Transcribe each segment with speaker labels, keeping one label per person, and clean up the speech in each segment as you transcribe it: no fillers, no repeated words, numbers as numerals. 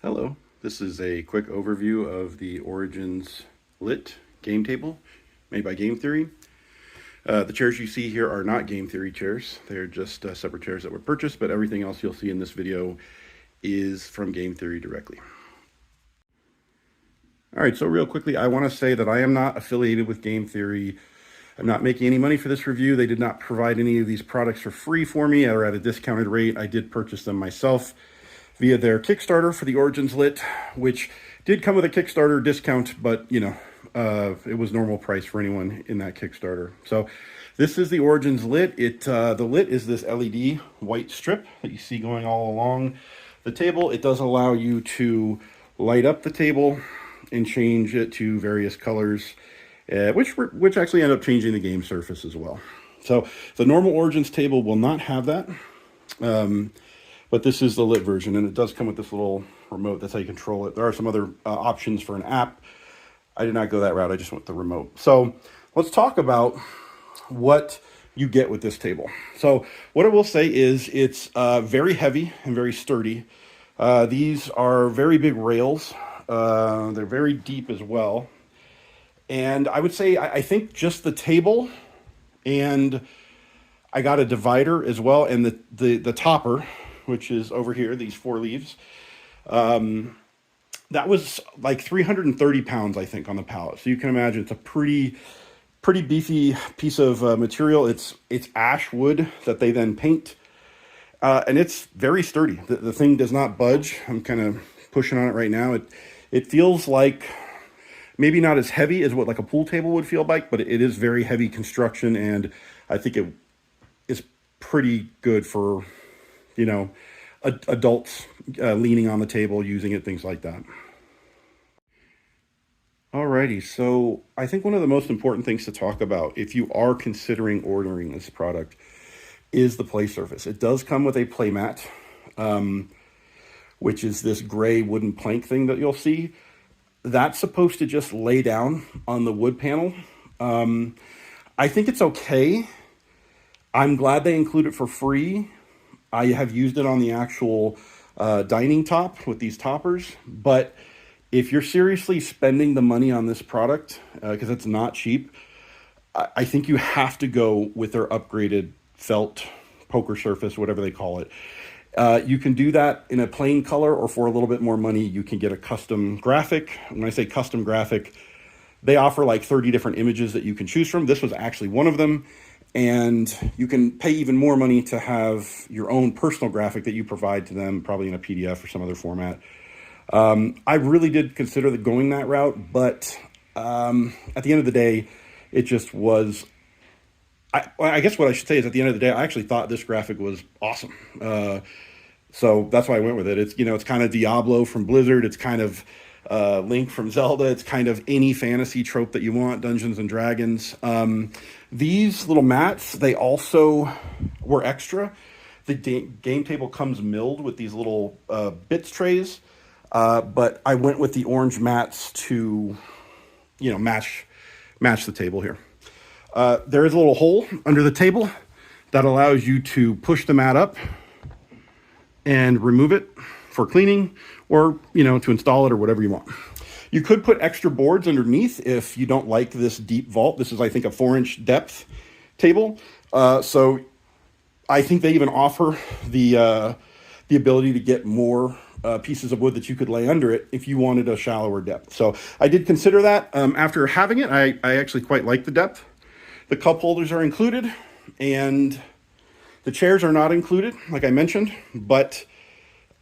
Speaker 1: Hello, this is a quick overview of the Origins Lit game table made by Game Theory. The chairs you see here are not Game Theory chairs. They're just separate chairs that were purchased, but everything else you'll see in this video is from Game Theory directly. All right, so real quickly, I want to say that I am not affiliated with Game Theory. I'm not making any money for this review. They did not provide any of these products for free for me or at a discounted rate. I did purchase them myself via their Kickstarter for the Origins Lit, which did come with a Kickstarter discount, but it was normal price for anyone in that Kickstarter. So this is the Origins Lit. The Lit is this LED white strip that you see going all along the table. It does allow you to light up the table and change it to various colors, which actually end up changing the game surface as well. So the normal Origins table will not have that. But this is the lit version, and it does come with this little remote. That's how you control it. There are some other options for an app. I did not go that route. I just went the remote. So let's talk about what you get with this table. So what I will say is it's very heavy and very sturdy. These are very big rails. They're very deep as well. And I would say, I think just the table, and I got a divider as well, and the topper, which is over here, these 4 leaves. That was like 330 pounds, I think, on the pallet. So you can imagine it's a pretty beefy piece of material. It's ash wood that they then paint. And it's very sturdy. The thing does not budge. I'm kind of pushing on it right now. It feels like maybe not as heavy as what like a pool table would feel like, but it is very heavy construction, and I think it is pretty good for adults leaning on the table, using it, things like that. Alrighty, so I think one of the most important things to talk about if you are considering ordering this product is the play surface. It does come with a play mat, which is this gray wooden plank thing that you'll see. That's supposed to just lay down on the wood panel. I think it's okay. I'm glad they include it for free. I have used it on the actual dining top with these toppers, but if you're seriously spending the money on this product, because it's not cheap, I think you have to go with their upgraded felt poker surface, whatever they call it. You can do that in a plain color, or for a little bit more money, you can get a custom graphic. When I say custom graphic, they offer like 30 different images that you can choose from. This was actually one of them. And you can pay even more money to have your own personal graphic that you provide to them, probably in a PDF or some other format. I really did consider going that route, but at the end of the day, it just was. I guess what I should say is, at the end of the day, I actually thought this graphic was awesome. So that's why I went with it. It's kind of Diablo from Blizzard. It's kind of Link from Zelda. It's kind of any fantasy trope that you want, Dungeons and Dragons. These little mats, they also were extra. The game table comes milled with these little bits trays, but I went with the orange mats to, match the table here. There is a little hole under the table that allows you to push the mat up and remove it for cleaning, or to install it, or whatever you want. You could put extra boards underneath if you don't like this deep vault. This is, I think, a 4-inch depth table. So I think they even offer the ability to get more pieces of wood that you could lay under it if you wanted a shallower depth. So I did consider that. After having it, I actually quite like the depth. The cup holders are included, and the chairs are not included, like I mentioned, but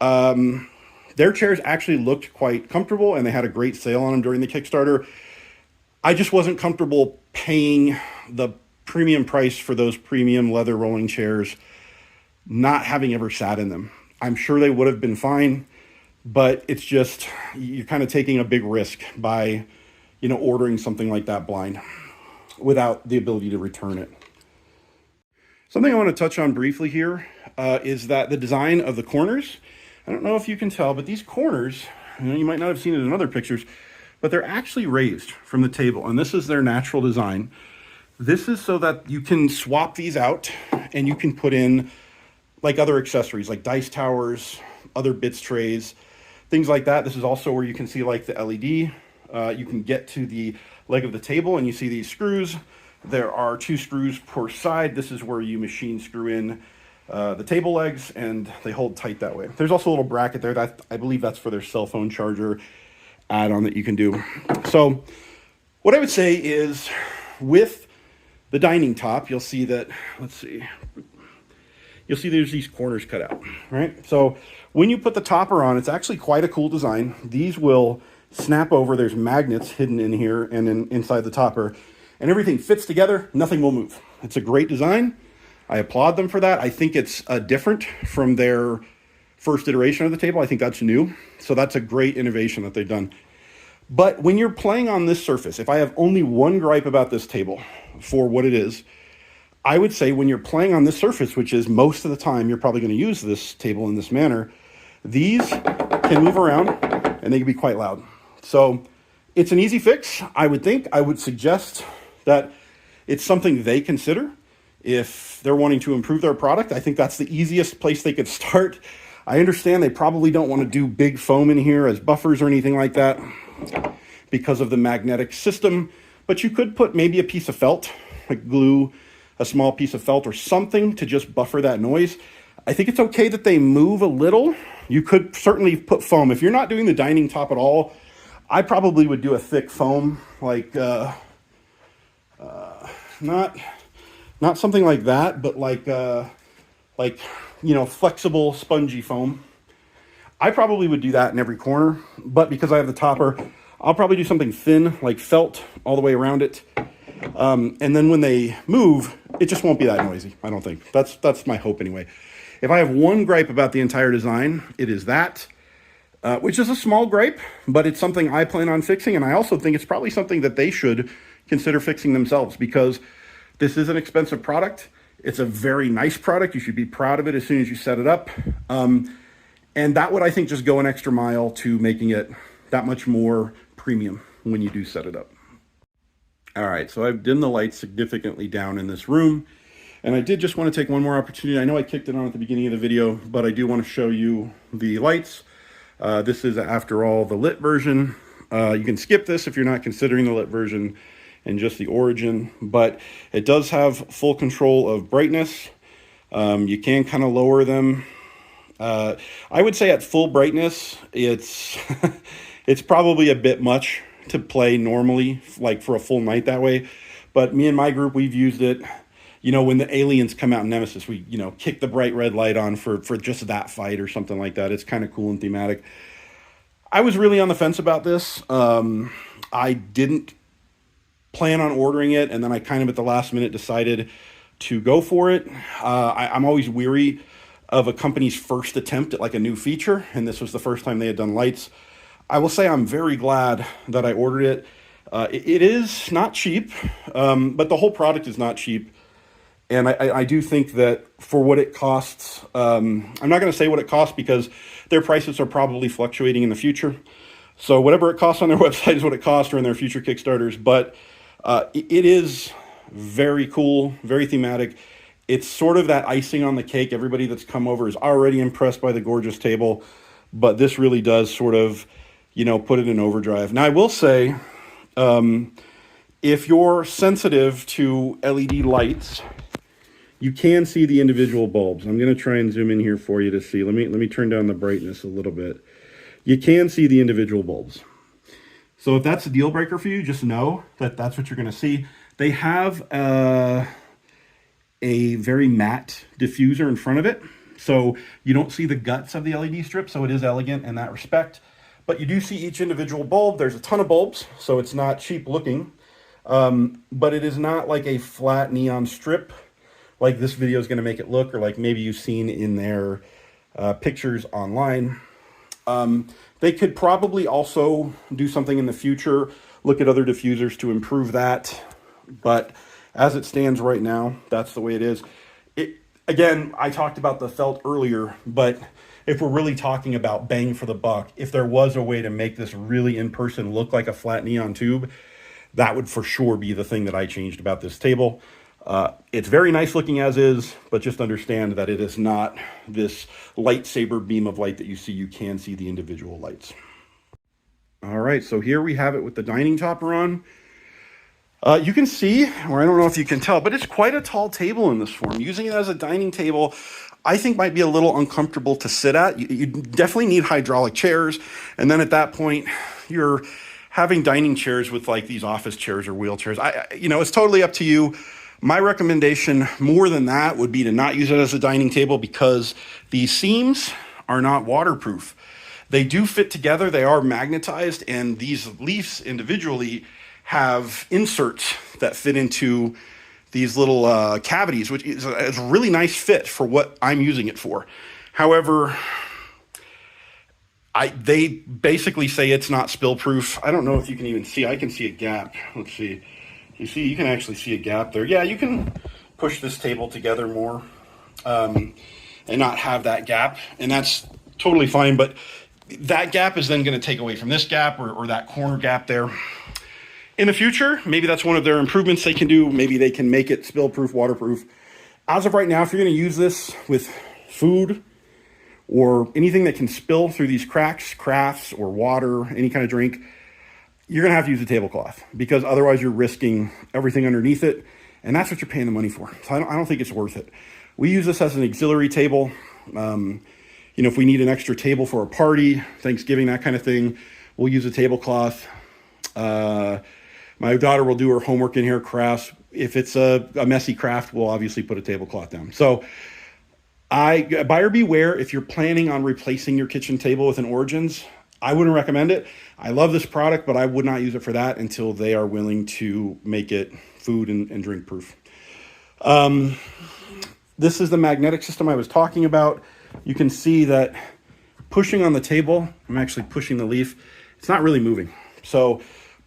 Speaker 1: their chairs actually looked quite comfortable, and they had a great sale on them during the Kickstarter. I just wasn't comfortable paying the premium price for those premium leather rolling chairs, not having ever sat in them. I'm sure they would have been fine, but it's just, you're kind of taking a big risk by, ordering something like that blind without the ability to return it. Something I want to touch on briefly here is that the design of the corners, I don't know if you can tell, but these corners, you might not have seen it in other pictures, but they're actually raised from the table, and this is their natural design. This is so that you can swap these out, and you can put in like other accessories, like dice towers, other bits trays. things like that. This is also where you can see like the LED. You can get to the leg of the table and you see these screws. There are 2 screws per side. This is where you machine screw in the table legs, and they hold tight that way. There's also a little bracket there that I believe that's for their cell phone charger add-on that you can do. So what I would say is, with the dining top, you'll see that, let's see, you'll see there's these corners cut out, right? So when you put the topper on, it's actually quite a cool design. These will snap over. There's magnets hidden in here and inside the topper, and everything fits together. Nothing will move. It's a great design. I applaud them for that. I think it's different from their first iteration of the table. I think that's new. So that's a great innovation that they've done. But when you're playing on this surface, if I have only one gripe about this table for what it is, I would say when you're playing on this surface, which is most of the time you're probably going to use this table in this manner, these can move around and they can be quite loud. So it's an easy fix, I would think. I would suggest that it's something they consider if they're wanting to improve their product. I think that's the easiest place they could start. I understand they probably don't want to do big foam in here as buffers or anything like that because of the magnetic system, but you could put maybe a piece of felt, like glue a small piece of felt or something to just buffer that noise. I think it's okay that they move a little. You could certainly put foam. If you're not doing the dining top at all, I probably would do a thick foam, like not something like that, but like you know, flexible spongy foam. I probably would do that in every corner, but because I have the topper, I'll probably do something thin like felt all the way around it. And then when they move, it just won't be that noisy, I don't think. That's my hope anyway. If I have one gripe about the entire design, it is that, which is a small gripe, but it's something I plan on fixing. And I also think it's probably something that they should consider fixing themselves, because this is an expensive product. It's a very nice product. You should be proud of it as soon as you set it up. And that would, I think, just go an extra mile to making it that much more premium when you do set it up. All right, so I've dimmed the lights significantly down in this room. And I did just want to take one more opportunity. I know I kicked it on at the beginning of the video, but I do want to show you the lights. This is, after all, the lit version. You can skip this if you're not considering the lit version and just the Origin, but it does have full control of brightness. You can kind of lower them. I would say at full brightness, it's it's probably a bit much to play normally, like for a full night that way. But me and my group, we've used it. You know, when the aliens come out in Nemesis, we, you know, kick the bright red light on for just that fight or something like that. It's kind of cool and thematic. I was really on the fence about this. I didn't plan on ordering it, and then I kind of at the last minute decided to go for it. I'm always weary of a company's first attempt at like a new feature, and this was the first time they had done lights. I will say I'm very glad that I ordered it. It is not cheap, but the whole product is not cheap. And I do think that for what it costs, I'm not going to say what it costs because their prices are probably fluctuating in the future. So whatever it costs on their website is what it costs, or in their future Kickstarters. But it is very cool, very thematic. It's sort of that icing on the cake. Everybody that's come over is already impressed by the gorgeous table, but this really does sort of, you know, put it in overdrive. Now, I will say, if you're sensitive to LED lights, you can see the individual bulbs. I'm going to try and zoom in here for you to see. Let me turn down the brightness a little bit. You can see the individual bulbs. So if that's a deal breaker for you, just know that that's what you're going to see. They have a very matte diffuser in front of it, so you don't see the guts of the LED strip, so it is elegant in that respect. But you do see each individual bulb. There's a ton of bulbs, so it's not cheap looking, but it is not like a flat neon strip like this video is going to make it look, or like maybe you've seen in their pictures online. They could probably also do something in the future, look at other diffusers to improve that. But as it stands right now, that's the way it is. Again, I talked about the felt earlier, but if we're really talking about bang for the buck, if there was a way to make this really in person look like a flat neon tube, that would for sure be the thing that I changed about this table. It's very nice looking as is, but just understand that it is not this lightsaber beam of light that you see. You can see the individual lights. All right, so here we have it with the dining topper on. You can see, or I don't know if you can tell, but it's quite a tall table in this form. Using it as a dining table, I think might be a little uncomfortable to sit at. You definitely need hydraulic chairs. And then at that point, you're having dining chairs with like these office chairs or wheelchairs. It's totally up to you. My recommendation more than that would be to not use it as a dining table because these seams are not waterproof. They do fit together, they are magnetized, and these leaves individually have inserts that fit into these little cavities, which is a really nice fit for what I'm using it for. However, they basically say it's not spill proof. I don't know if you can even see. I can see a gap. Let's see. You can actually see a gap there. Yeah, you can push this table together more and not have that gap, and that's totally fine. But that gap is then going to take away from this gap or that corner gap there. In the future, maybe that's one of their improvements they can do. Maybe they can make it spill proof, waterproof. As of right now, if you're going to use this with food or anything that can spill through these cracks, crafts, or water, any kind of drink, you're going to have to use a tablecloth because otherwise you're risking everything underneath it, and that's what you're paying the money for. So I don't think it's worth it. We use this as an auxiliary table. If we need an extra table for a party, Thanksgiving, that kind of thing, we'll use a tablecloth. My daughter will do her homework in here, crafts. If it's a messy craft, we'll obviously put a tablecloth down. So buyer beware if you're planning on replacing your kitchen table with an Origins. I wouldn't recommend it. I love this product, but I would not use it for that until they are willing to make it food and drink proof. This is the magnetic system I was talking about. You can see that pushing on the table, I'm actually pushing the leaf, it's not really moving. So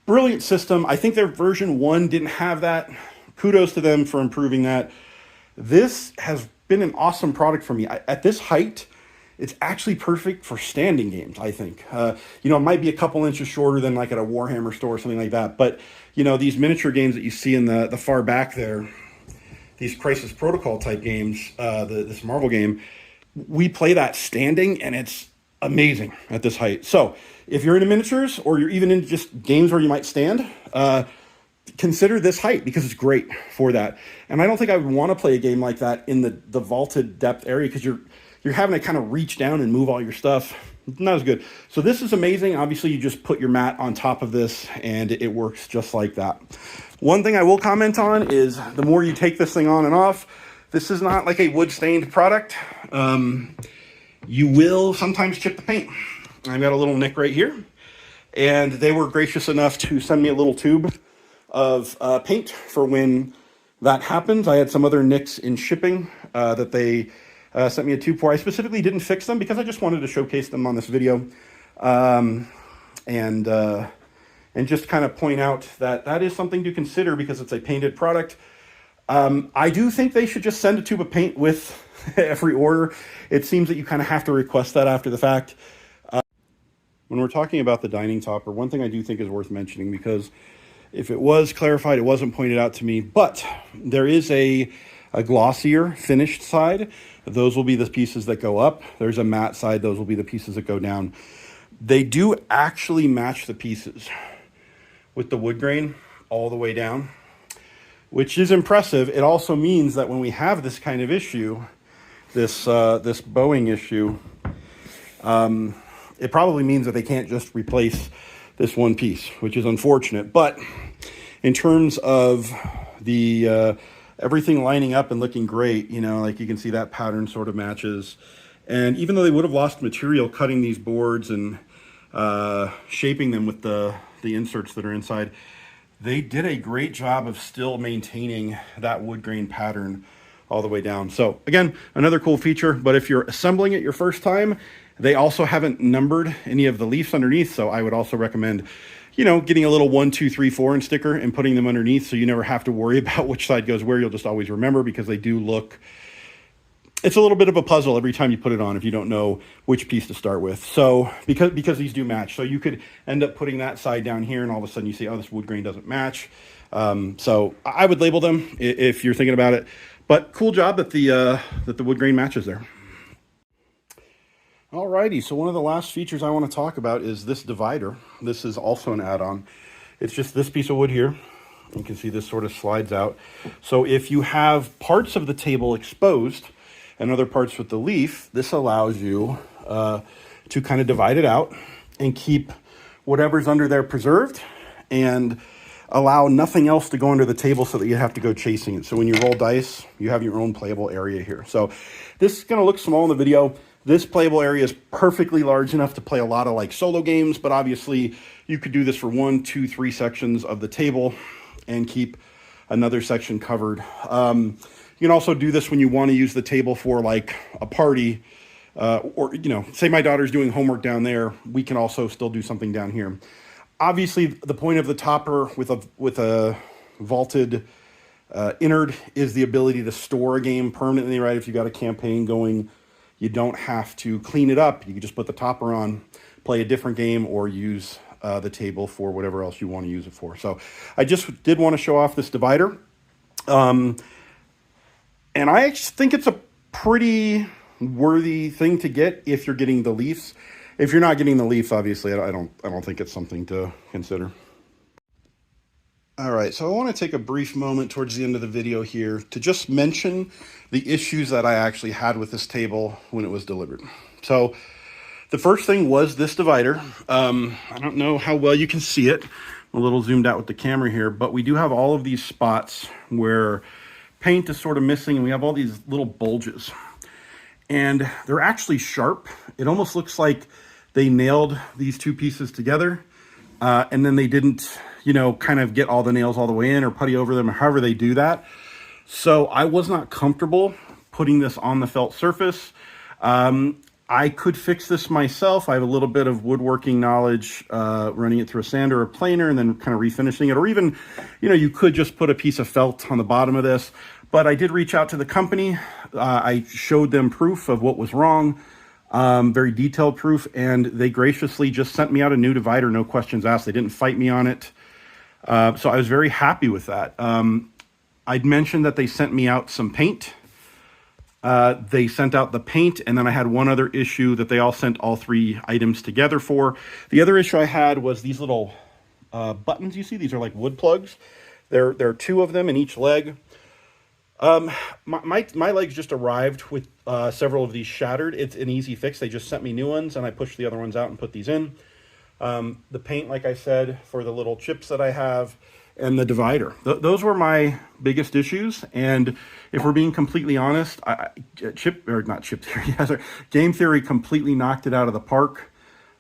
Speaker 1: brilliant system. I think their version 1 didn't have that. Kudos to them for improving that. This has been an awesome product for me. At this height, it's actually perfect for standing games, I think. It might be a couple inches shorter than like at a Warhammer store or something like that. But, these miniature games that you see in the far back there, these Crisis Protocol type games, this Marvel game, we play that standing, and it's amazing at this height. So if you're into miniatures or you're even into just games where you might stand, consider this height because it's great for that. And I don't think I would want to play a game like that in the vaulted depth area because you're having to kind of reach down and move all your stuff. Not as good. So this is amazing. Obviously, you just put your mat on top of this and it works just like that. One thing I will comment on is the more you take this thing on and off, this is not like a wood stained product. You will sometimes chip the paint. I've got a little nick right here, and they were gracious enough to send me a little tube of paint for when that happens. I had some other nicks in shipping that they sent me a tube for. I specifically didn't fix them because I just wanted to showcase them on this video and just kind of point out that is something to consider because it's a painted product. I do think they should just send a tube of paint with every order. It seems that you kind of have to request that after the fact. When we're talking about the dining topper, one thing I do think is worth mentioning, because if it was clarified, it wasn't pointed out to me, but there is a glossier finished side. Those will be the pieces that go up. There's a matte side. Those will be the pieces that go down. They do actually match the pieces with the wood grain all the way down, which is impressive. It also means that when we have this kind of issue, this bowing issue, it probably means that they can't just replace this one piece, which is unfortunate. But in terms of the everything lining up and looking great, like you can see that pattern sort of matches. And even though they would have lost material cutting these boards and shaping them with the inserts that are inside, they did a great job of still maintaining that wood grain pattern all the way down. So again, another cool feature, but if you're assembling it your first time, they also haven't numbered any of the leaves underneath. So I would also recommend, getting a little 1, 2, 3, 4 inch sticker and putting them underneath so you never have to worry about which side goes where. You'll just always remember, because they do look it's a little bit of a puzzle every time you put it on if you don't know which piece to start with. So because these do match, so you could end up putting that side down here, and all of a sudden you see, oh, this wood grain doesn't match. So I would label them if you're thinking about it. But cool job that the wood grain matches there. Alrighty, so one of the last features I want to talk about is this divider. This is also an add-on. It's just this piece of wood here. You can see this sort of slides out. So if you have parts of the table exposed and other parts with the leaf, this allows you to kind of divide it out and keep whatever's under there preserved and allow nothing else to go under the table so that you have to go chasing it. So when you roll dice, you have your own playable area here. So this is going to look small in the video. This playable area is perfectly large enough to play a lot of like solo games, but obviously you could do this for 1, 2, 3 sections of the table and keep another section covered. You can also do this when you want to use the table for like a party, or, you know, say my daughter's doing homework down there, we can also still do something down here. Obviously, the point of the topper with a vaulted innard is the ability to store a game permanently, right? If you got a campaign going, you don't have to clean it up. You can just put the topper on, play a different game, or use the table for whatever else you want to use it for. So I just did want to show off this divider. And I think it's a pretty worthy thing to get if you're getting the leaves. If you're not getting the leaf, obviously, I don't think it's something to consider. All right, so I want to take a brief moment towards the end of the video here to just mention the issues that I actually had with this table when it was delivered. So the first thing was this divider. I don't know how well you can see it. I'm a little zoomed out with the camera here, but we do have all of these spots where paint is sort of missing, and we have all these little bulges. And they're actually sharp. It almost looks like they nailed these two pieces together, and then they didn't, you know, kind of get all the nails all the way in or putty over them, or however they do that. So I was not comfortable putting this on the felt surface. I could fix this myself. I have a little bit of woodworking knowledge, running it through a sander or planer and then kind of refinishing it. Or even, you know, you could just put a piece of felt on the bottom of this. But I did reach out to the company. I showed them proof of what was wrong, very detailed proof, and they graciously just sent me out a new divider, no questions asked. They didn't fight me on it. So I was very happy with that. I'd mentioned that they sent me out some paint. They sent out the paint, and then I had one other issue that they all sent all 3 items together for. The other issue I had was these little buttons you see. These are like wood plugs. There are 2 of them in each leg. My legs just arrived with several of these shattered. It's an easy fix. They just sent me new ones, and I pushed the other ones out and put these in. The paint, like I said, for the little chips that I have, and the divider. Those were my biggest issues. And if we're being completely honest, Game Theory completely knocked it out of the park.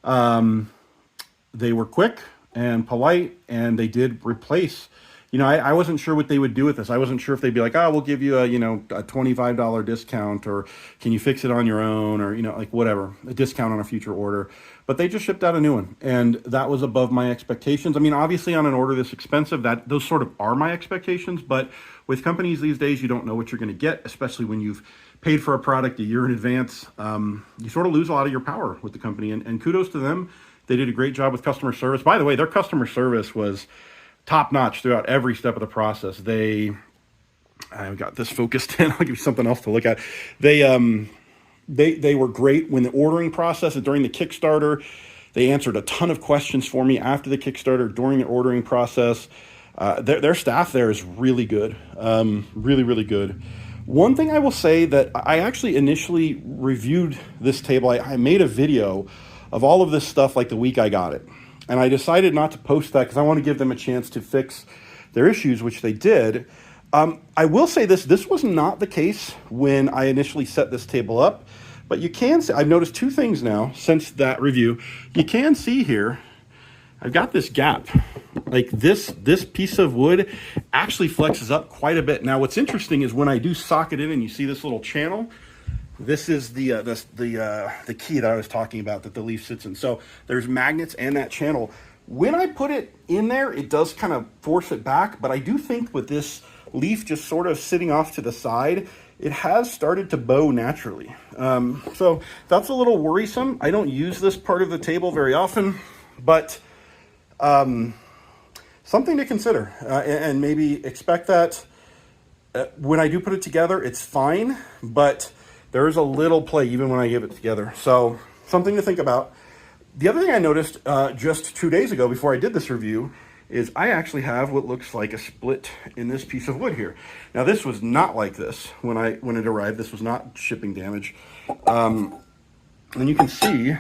Speaker 1: They were quick and polite, and they did replace. You know, I wasn't sure what they would do with this. I wasn't sure if they'd be like, oh, we'll give you a $25 discount, or can you fix it on your own, or, like whatever, a discount on a future order. But they just shipped out a new one, and that was above my expectations. I mean, obviously on an order this expensive, those sort of are my expectations, but with companies these days, you don't know what you're going to get, especially when you've paid for a product a year in advance. You sort of lose a lot of your power with the company, and kudos to them. They did a great job with customer service. By the way, their customer service was top notch throughout every step of the process. I've got this focused in. I'll give you something else to look at. They were great when the ordering process and during the Kickstarter. They answered a ton of questions for me after the Kickstarter, during the ordering process. Their staff there is really good, really, really good. One thing I will say that I actually initially reviewed this table. I made a video of all of this stuff like the week I got it. And I decided not to post that because I want to give them a chance to fix their issues, which they did. I will say this was not the case when I initially set this table up, but you can see, I've noticed 2 things now since that review. You can see here, I've got this gap. Like this piece of wood actually flexes up quite a bit. Now what's interesting is when I do socket in and you see this little channel, this is the key that I was talking about that the leaf sits in. So there's magnets and that channel. When I put it in there, it does kind of force it back, but I do think with this leaf just sort of sitting off to the side, it has started to bow naturally. So that's a little worrisome. I don't use this part of the table very often, but something to consider, and maybe expect that when I do put it together, it's fine, but there is a little play even when I give it together. So something to think about. The other thing I noticed just 2 days ago before I did this review is I actually have what looks like a split in this piece of wood here. Now this was not like this when it arrived. This was not shipping damage. And you can see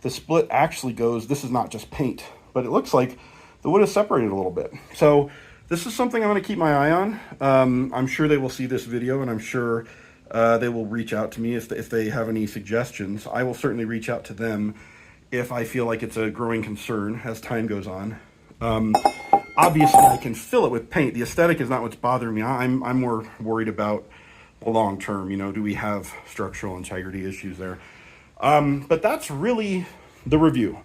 Speaker 1: the split actually goes, this is not just paint, but it looks like the wood is separated a little bit. So this is something I'm going to keep my eye on. I'm sure they will see this video, and I'm sure they will reach out to me if they have any suggestions. I will certainly reach out to them if I feel like it's a growing concern as time goes on. Obviously, I can fill it with paint. The aesthetic is not what's bothering me. I'm more worried about the long term. You know, do we have structural integrity issues there? But that's really the review.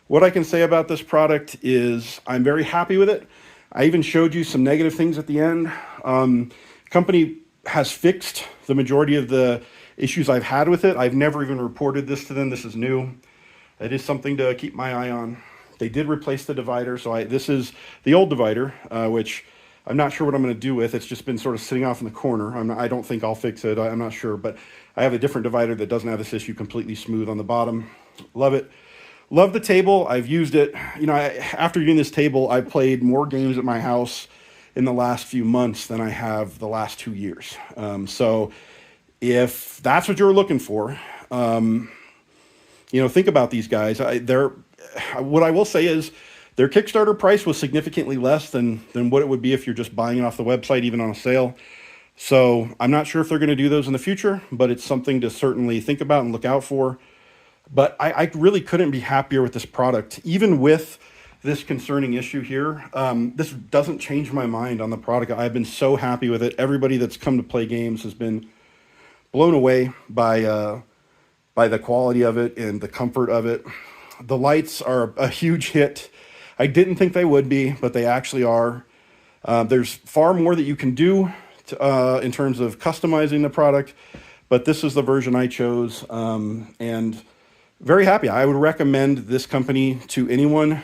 Speaker 1: What I can say about this product is I'm very happy with it. I even showed you some negative things at the end. Company has fixed the majority of the issues I've had with it. I've never even reported this to them. This is new. It is something to keep my eye on. They did replace the divider, so this is the old divider, which I'm not sure what I'm going to do with. It's just been sort of sitting off in the corner. I don't think I'll fix it. I'm not sure, but I have a different divider that doesn't have this issue, completely smooth on the bottom. Love it. Love the table. I've used it. You know, after doing this table, I played more games at my house in the last few months than I have the last 2 years. So if that's what you're looking for, you know, think about these guys. What I will say is their Kickstarter price was significantly less than what it would be if you're just buying it off the website, even on a sale. So I'm not sure if they're going to do those in the future, but it's something to certainly think about and look out for. But I really couldn't be happier with this product, even with this concerning issue here. This doesn't change my mind on the product. I've been so happy with it. Everybody that's come to play games has been blown away by the quality of it and the comfort of it. The lights are a huge hit. I didn't think they would be, but they actually are. There's far more that you can do in terms of customizing the product, but this is the version I chose, and very happy. I would recommend this company to anyone,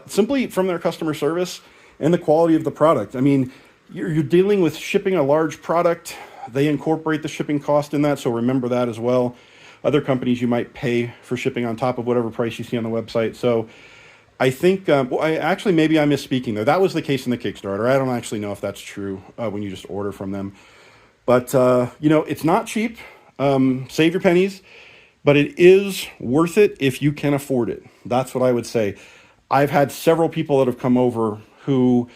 Speaker 1: simply from their customer service and the quality of the product. I mean, you're dealing with shipping a large product. They incorporate the shipping cost in that, so remember that as well. Other companies, you might pay for shipping on top of whatever price you see on the website. So I think, maybe I'm misspeaking there. That was the case in the Kickstarter. I don't actually know if that's true when you just order from them. But, you know, it's not cheap. Save your pennies. But it is worth it if you can afford it. That's what I would say. I've had several people that have come over who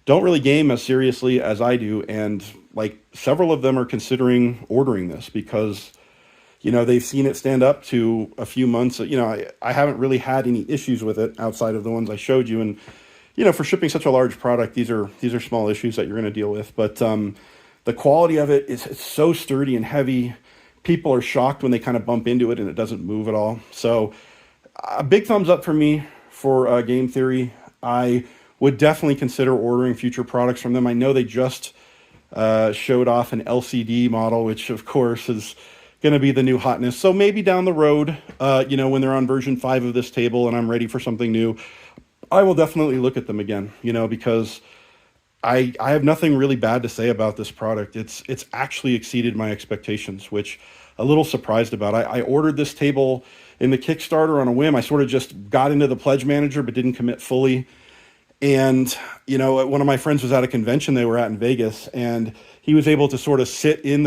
Speaker 1: don't really game as seriously as I do. And, like, several of them are considering ordering this because, you know, they've seen it stand up to a few months. You know, I haven't really had any issues with it outside of the ones I showed you. And, you know, for shipping such a large product, these are small issues that you're going to deal with. But the quality of it is so sturdy and heavy. People are shocked when they kind of bump into it and it doesn't move at all. So a big thumbs up for me for Game Theory. I would definitely consider ordering future products from them. I know they just showed off an LCD model, which of course is going to be the new hotness. So maybe down the road, you know, when they're on version 5 of this table and I'm ready for something new, I will definitely look at them again, you know, because I have nothing really bad to say about this product. It's actually exceeded my expectations, which a little surprised about. I ordered this table in the Kickstarter on a whim. I sort of just got into the Pledge Manager, but didn't commit fully. And, you know, one of my friends was at a convention they were at in Vegas, and he was able to sort of sit down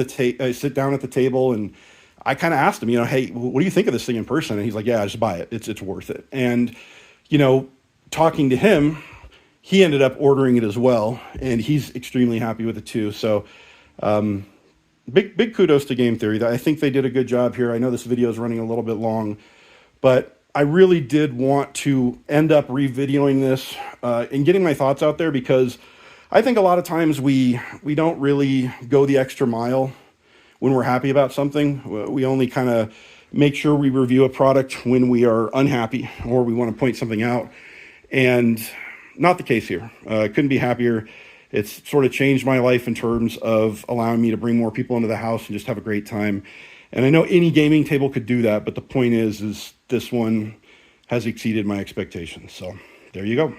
Speaker 1: at the table, and I kind of asked him, you know, hey, what do you think of this thing in person? And he's like, yeah, just buy it. It's worth it. And, you know, talking to him, he ended up ordering it as well, and he's extremely happy with it too. So big kudos to Game Theory. I think they did a good job here. I know this video is running a little bit long, but I really did want to end up re-videoing this and getting my thoughts out there, because I think a lot of times we don't really go the extra mile when we're happy about something. We only kind of make sure we review a product when we are unhappy or we want to point something out. And not the case here. Couldn't be happier. It's sort of changed my life in terms of allowing me to bring more people into the house and just have a great time. And I know any gaming table could do that, but the point is this one has exceeded my expectations. So there you go.